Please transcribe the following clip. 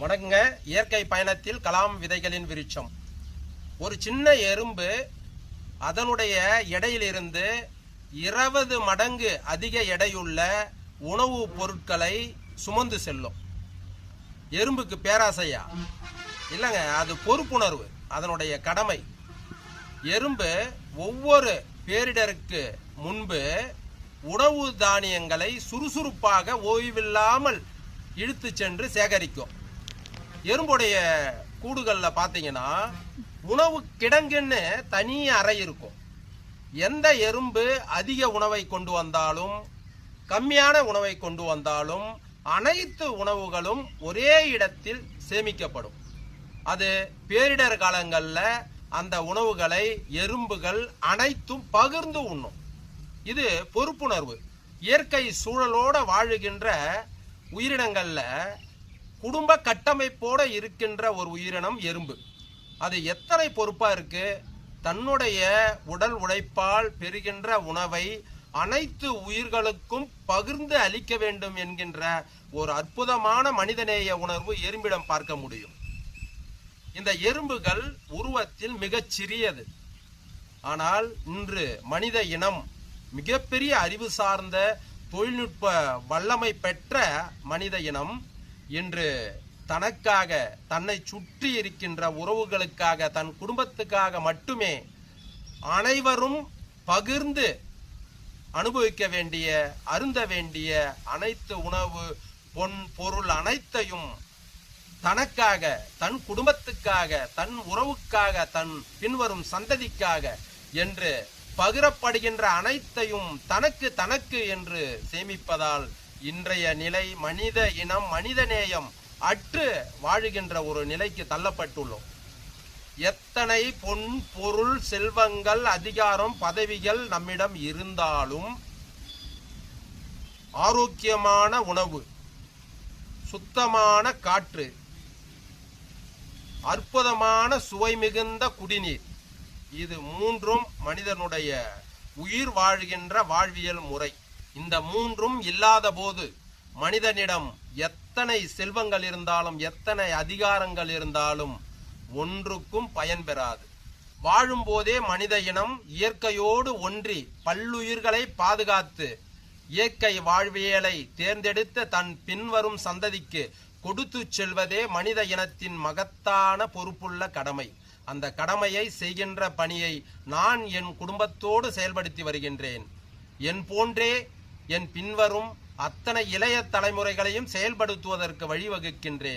வணக்கங்க. இயற்கை பயணத்தில் கலாம் விதைகளின் விருட்சம். ஒரு சின்ன எறும்பு அதனுடைய எடையிலிருந்து 20 மடங்கு அதிக எடையுள்ள உணவுப் பொருட்களை சுமந்து செல்லும். எறும்புக்கு பேராசையா? இல்லைங்க, அது பொறுப்புணர்வு, அதனுடைய கடமை. எறும்பு ஒவ்வொரு பேரிடருக்கு முன்பு உணவு தானியங்களை சுறுசுறுப்பாக ஓய்வில்லாமல் இழுத்து சென்று சேகரிக்கும். எறும்புடைய கூடுகளில் பார்த்தீங்கன்னா உணவு கிடங்குன்னு தனி அறை இருக்கும். எந்த எறும்பு அதிக உணவை கொண்டு வந்தாலும் கம்மியான உணவை கொண்டு வந்தாலும் அனைத்து உணவுகளும் ஒரே இடத்தில் சேமிக்கப்படும். அது பேரிடர் காலங்களில் அந்த உணவுகளை எறும்புகள் அனைத்தும் பகிர்ந்து உண்ணும். இது பொறுப்புணர்வு. இயற்கை சூழலோடு வாழுகின்ற உயிரினங்கள்ல குடும்ப கட்டமைப்போட இருக்கின்ற ஒரு உயிரினம் எறும்பு. அது எத்தனை பொறுப்பா இருக்கு! தன்னுடைய உடல் உழைப்பால் பெறுகின்ற உணவை அனைத்து உயிர்களுக்கும் பகிர்ந்து அளிக்க வேண்டும் என்கின்ற ஒரு அற்புதமான மனிதநேய உணர்வு எறும்பிடம் பார்க்க முடியும். இந்த எறும்புகள் உருவத்தில் மிகச் சிறியது. ஆனால் இன்று மனித இனம் மிகப்பெரிய அறிவு சார்ந்த தொழில்நுட்ப வல்லமை பெற்ற மனித இனம் இன்று தனக்காக, தன்னை சுற்றி இருக்கின்ற உறவுகளுக்காக, தன் குடும்பத்துக்காக மட்டுமே அனைவரும் பகிர்ந்து அனுபவிக்க வேண்டிய, அருந்த வேண்டிய அனைத்து உணவு, பொன், பொருள் அனைத்தையும் தனக்காக, தன் குடும்பத்துக்காக, தன் உறவுக்காக, தன் பின்வரும் சந்ததிக்காக என்று பகிரப்படுகின்ற அனைத்தையும் தனக்கு தனக்கு என்று சேமிப்பதால் இன்றைய நிலை மனித இனம், மனிதநேயம் அற்று வாழுகின்ற ஒரு நிலைக்கு தள்ளப்பட்டுள்ளோம். எத்தனை பொன், பொருள், செல்வங்கள், அதிகாரம், பதவிகள் நம்மிடம் இருந்தாலும் ஆரோக்கியமான உணவு, சுத்தமான காற்று, அற்புதமான சுவை மிகுந்த குடிநீர், இது மூன்றும் மனிதனுடைய உயிர் வாழ்கின்ற வாழ்வியல் முறை. இந்த மூன்றும் இல்லாத போது மனிதனிடம் எத்தனை செல்வங்கள் இருந்தாலும், எத்தனை அதிகாரங்கள் இருந்தாலும் ஒன்றுக்கும் பயன் பெறாது. வாழும் போதே மனித இனம் இயற்கையோடு ஒன்றி பல்லுயிர்களை பாதுகாத்து இயற்கை வாழ்வியலை தேர்ந்தெடுத்த தன் பின்வரும் சந்ததிக்கு கொடுத்து செல்வதே மனித இனத்தின் மகத்தான பொறுப்புள்ள கடமை. அந்த கடமையை செய்கின்ற பணியை நான் என் குடும்பத்தோடு செயல்படுத்தி வருகின்றேன். என் போன்றே என் பின்வரும் அத்தனை இளைய தலைமுறைகளையும் செயல்படுத்துவதற்கு வழிவகுக்கின்றேன்.